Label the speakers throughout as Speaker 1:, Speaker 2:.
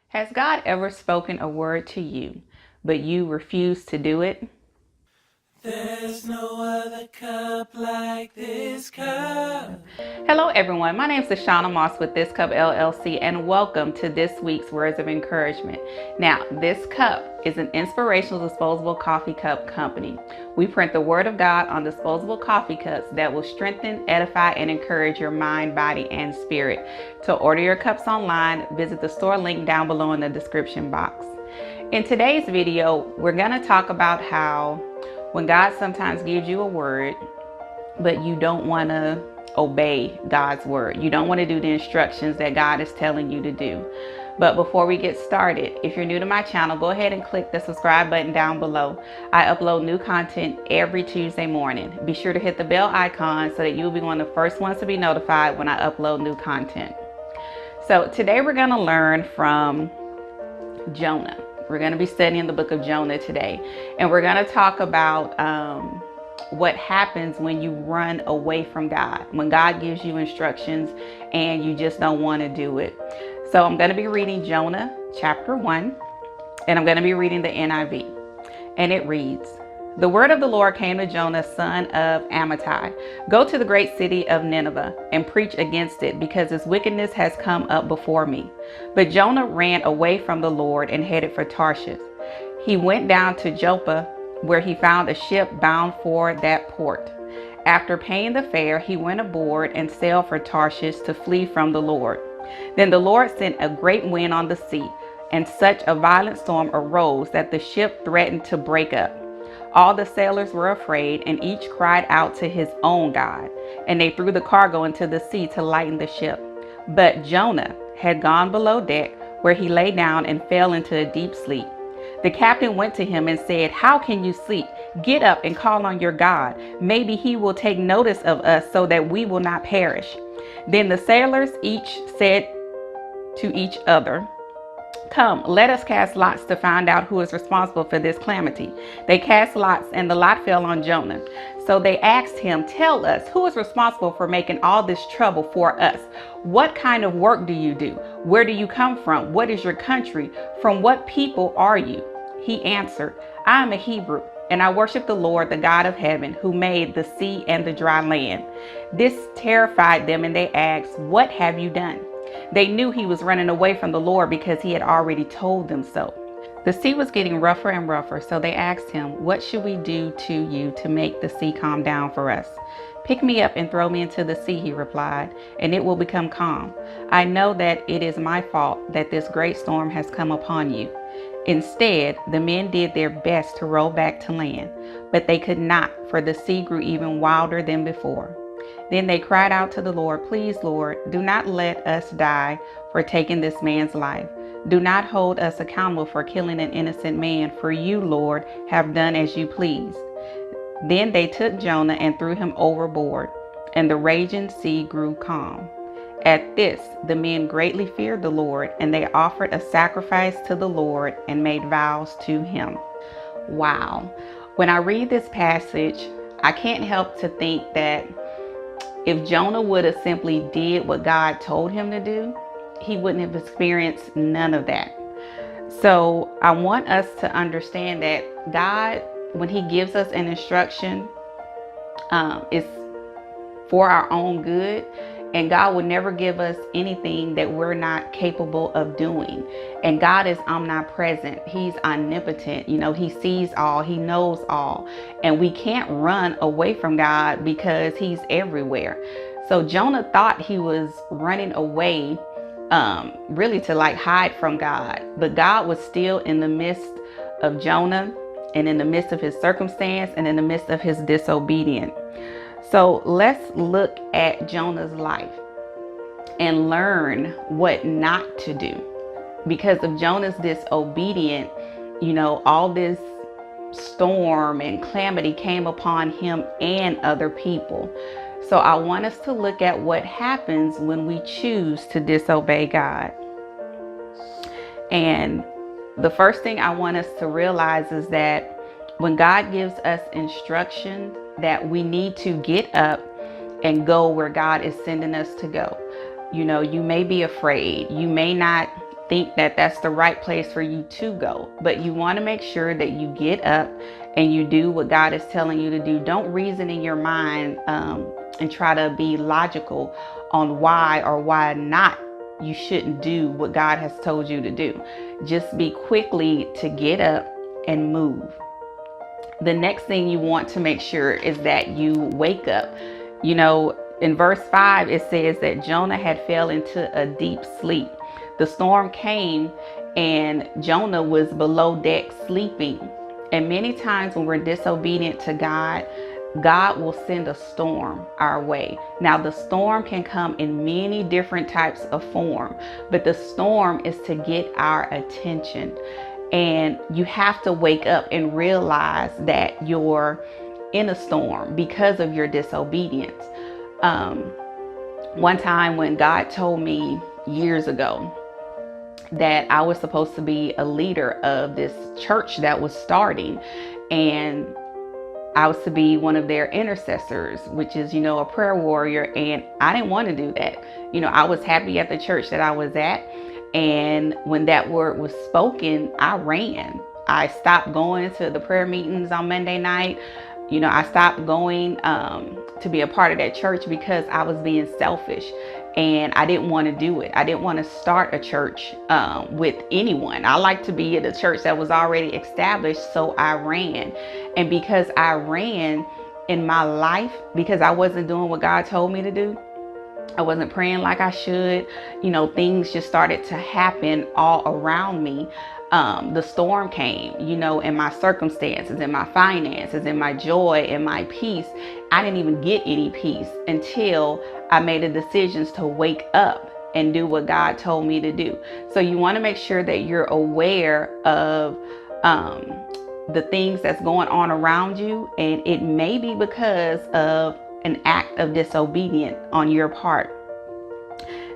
Speaker 1: Has God ever spoken a word to you, but you refuse to do it?
Speaker 2: There's no other cup like this cup.
Speaker 1: Hello, everyone. My name is Jonah with This Cup LLC, and welcome to this week's Words of Encouragement. Now, This Cup is an inspirational disposable coffee cup company. We print the Word of God on disposable coffee cups that will strengthen, edify, and encourage your mind, body, and spirit. To order your cups online, visit the store link down below in the description box. In today's video, we're going to talk about how when God sometimes gives you a word, but you don't want to obey God's word. You don't want to do the instructions that God is telling you to do. But before we get started, if you're new to my channel, go ahead and click the subscribe button down below. I upload new content every Tuesday morning. Be sure to hit the bell icon so that you'll be one of the first ones to be notified when I upload new content. So today we're going to learn from Jonah. We're going to be studying the book of Jonah today, and we're going to talk about what happens when you run away from God, when God gives you instructions and you just don't want to do it. So I'm going to be reading Jonah chapter 1, and I'm going to be reading the NIV, and it reads, "The word of the Lord came to Jonah, son of Amittai. Go to the great city of Nineveh and preach against it, because its wickedness has come up before me." But Jonah ran away from the Lord and headed for Tarshish. He went down to Joppa, where he found a ship bound for that port. After paying the fare, he went aboard and sailed for Tarshish to flee from the Lord. Then the Lord sent a great wind on the sea, and such a violent storm arose that the ship threatened to break up. All the sailors were afraid, and each cried out to his own God, and they threw the cargo into the sea to lighten the ship. But Jonah had gone below deck, where he lay down and fell into a deep sleep. The captain went to him and said, "How can you sleep? Get up and call on your God. Maybe he will take notice of us so that we will not perish." Then the sailors each said to each other, "Come, let us cast lots to find out who is responsible for this calamity." They cast lots, and the lot fell on Jonah. So they asked him, "Tell us, who is responsible for making all this trouble for us? What kind of work do you do? Where do you come from? What is your country? From what people are you?" He answered, "I am a Hebrew, and I worship the Lord, the God of heaven, who made the sea and the dry land." This terrified them, and they asked, "What have you done?" They knew he was running away from the Lord because he had already told them so. The sea was getting rougher and rougher, so they asked him, "What should we do to you to make the sea calm down for us?" "Pick me up and throw me into the sea," he replied, "and it will become calm. I know that it is my fault that this great storm has come upon you." Instead, the men did their best to row back to land, but they could not, for the sea grew even wilder than before. Then they cried out to the Lord, "Please, Lord, do not let us die for taking this man's life. Do not hold us accountable for killing an innocent man, for you, Lord, have done as you please." Then they took Jonah and threw him overboard, and the raging sea grew calm. At this, the men greatly feared the Lord, and they offered a sacrifice to the Lord and made vows to him. Wow. When I read this passage, I can't help to think that if Jonah would have simply did what God told him to do, he wouldn't have experienced none of that. So I want us to understand that God, when he gives us an instruction, is for our own good. And God will never give us anything that we're not capable of doing. And God is omnipresent. He's omnipotent. He sees all, he knows all. And we can't run away from God because he's everywhere. So Jonah thought he was running away, really to hide from God. But God was still in the midst of Jonah, and in the midst of his circumstance, and in the midst of his disobedience. So let's look at Jonah's life and learn what not to do. Because of Jonah's disobedience, all this storm and calamity came upon him and other people. So I want us to look at what happens when we choose to disobey God. And the first thing I want us to realize is that when God gives us instruction, that we need to get up and go where God is sending us to go. You may be afraid. You may not think that that's the right place for you to go. But you want to make sure that you get up and you do what God is telling you to do. Don't reason in your mind and try to be logical on why or why not you shouldn't do what God has told you to do. Just be quickly to get up and move. The next thing you want to make sure is that you wake up. You know, in verse 5, it says that Jonah had fell into a deep sleep. The storm came and Jonah was below deck sleeping. And many times when we're disobedient to God, God will send a storm our way. Now, the storm can come in many different types of form, but the storm is to get our attention. And you have to wake up and realize that you're in a storm because of your disobedience. One time when God told me years ago that I was supposed to be a leader of this church that was starting, and I was to be one of their intercessors, which is, you know, a prayer warrior. And I didn't want to do that. You know, I was happy at the church that I was at. And when that word was spoken, I ran. I stopped going to the prayer meetings on Monday night. You know, I stopped going to be a part of that church because I was being selfish and I didn't want to do it. I didn't want to start a church with anyone. I like to be at a church that was already established. So I ran. And because I ran in my life, because I wasn't doing what God told me to do, I wasn't praying like I should, you know, things just started to happen all around me. The storm came, you know, in my circumstances, in my finances, in my joy, in my peace. I didn't even get any peace until I made a decision to wake up and do what God told me to do. So you want to make sure that you're aware of the things that's going on around you. And it may be because of an act of disobedience on your part.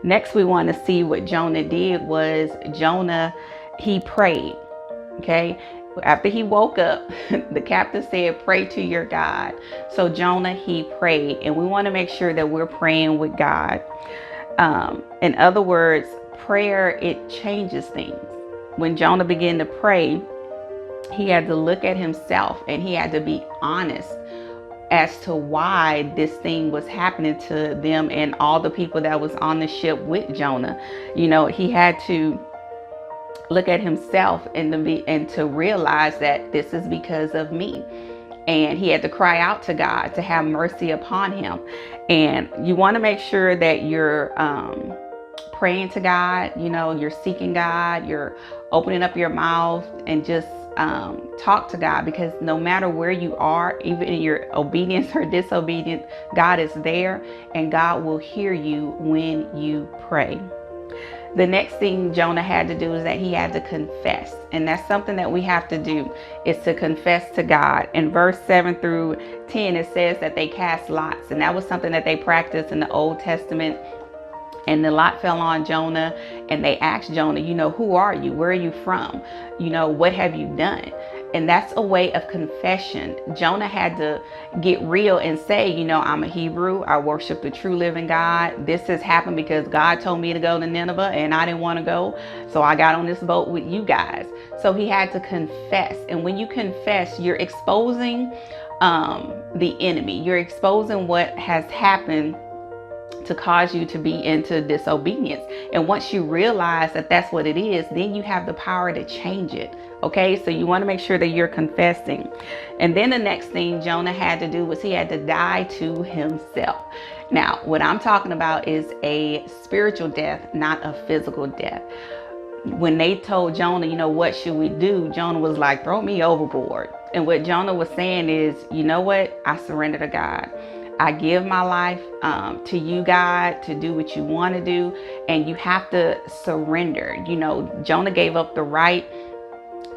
Speaker 1: Next, we want to see what Jonah did. Was Jonah, he prayed. Okay. After he woke up, the captain said, pray to your God. So Jonah, he prayed, and we want to make sure that we're praying with God. In other words, prayer, it changes things. When Jonah began to pray, he had to look at himself and he had to be honest as to why this thing was happening to them and all the people that was on the ship with Jonah. You know, he had to look at himself and to realize that this is because of me. And he had to cry out to God to have mercy upon him. And you want to make sure that you're praying to God, you know, you're seeking God, you're opening up your mouth and just talk to God, because no matter where you are, even in your obedience or disobedience, God is there and God will hear you when you pray. The next thing Jonah had to do is that he had to confess. And that's something that we have to do, is to confess to God. In verse 7 through 10, it says that they cast lots. And that was something that they practiced in the Old Testament. And the lot fell on Jonah, and they asked Jonah, you know, who are you? Where are you from? You know, what have you done? And that's a way of confession. Jonah had to get real and say, you know, I'm a Hebrew. I worship the true living God. This has happened because God told me to go to Nineveh and I didn't want to go. So I got on this boat with you guys. So he had to confess. And when you confess, you're exposing the enemy. You're exposing what has happened to cause you to be into disobedience. And once you realize that that's what it is, then you have the power to change it. Okay, so you want to make sure that you're confessing. And then the next thing Jonah had to do was he had to die to himself. Now, what I'm talking about is a spiritual death, not a physical death. When they told Jonah, you know, what should we do? Jonah was like, throw me overboard. And what Jonah was saying is, you know what? I surrender to God. I give my life to you, God, to do what you want to do. And you have to surrender. You know, Jonah gave up the right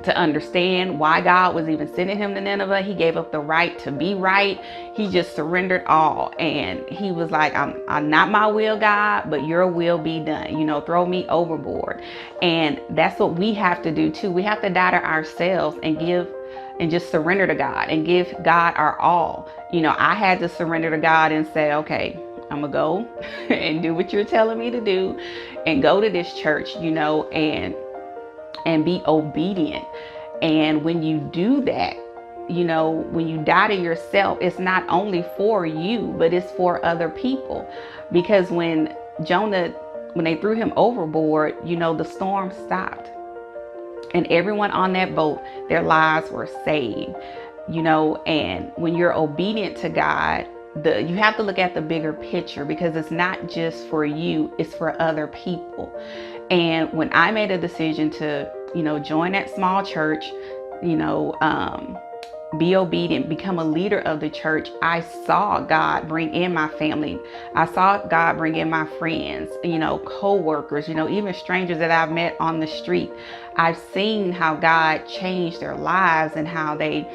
Speaker 1: to understand why God was even sending him to Nineveh. He gave up the right to be right. He just surrendered all. And he was like, I'm not my will, God, but your will be done. You know, throw me overboard. And that's what we have to do too. We have to die to ourselves and just surrender to God and give God our all. You know, I had to surrender to God and say, okay, I'm gonna go and do what you're telling me to do and go to this church, and be obedient. And when you do that, when you die to yourself, it's not only for you, but it's for other people. Because when they threw him overboard, the storm stopped. And everyone on that boat, their lives were saved. And when you're obedient to God, you have to look at the bigger picture, because it's not just for you, it's for other people. And when I made a decision to, join that small church, be obedient, become a leader of the church, I saw God bring in my family. I saw God bring in my friends, co-workers, even strangers that I've met on the street. I've seen how God changed their lives and how they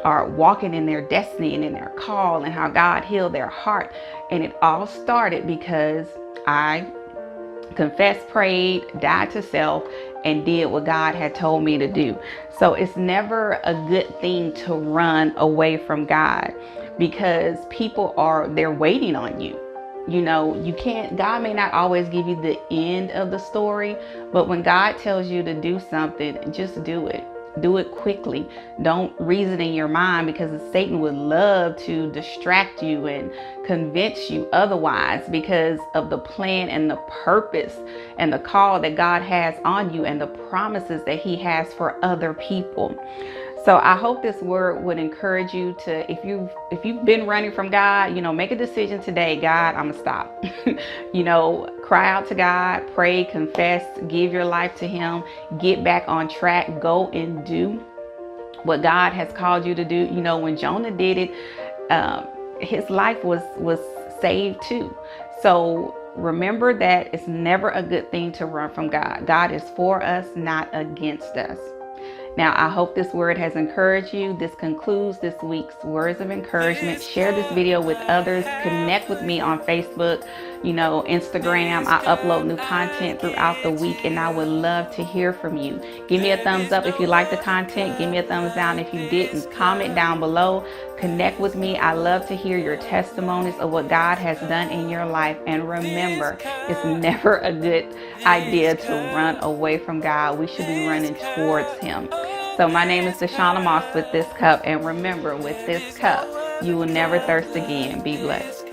Speaker 1: are walking in their destiny and in their call, and how God healed their heart. And it all started because I confessed, prayed, died to self, and did what God had told me to do. So it's never a good thing to run away from God, because they're waiting on you. God may not always give you the end of the story, but when God tells you to do something, just do it. Do it quickly. Don't reason in your mind, because Satan would love to distract you and convince you otherwise, because of the plan and the purpose and the call that God has on you and the promises that he has for other people. So I hope this word would encourage you to, if you've been running from God, make a decision today. God, I'm gonna stop. Cry out to God, pray, confess, give your life to him, get back on track, go and do what God has called you to do. When Jonah did it, his life was saved too. So remember that it's never a good thing to run from God. God is for us, not against us. Now, I hope this word has encouraged you. This concludes this week's Words of Encouragement. Share this video with others. Connect with me on Facebook, Instagram. I upload new content throughout the week, and I would love to hear from you. Give me a thumbs up if you like the content. Give me a thumbs down if you didn't. Comment down below. Connect with me. I love to hear your testimonies of what God has done in your life. And remember, it's never a good idea to run away from God. We should be running towards him. So my name is Shauna Moss with This Cup. And remember, with this cup, you will never thirst again. Be blessed.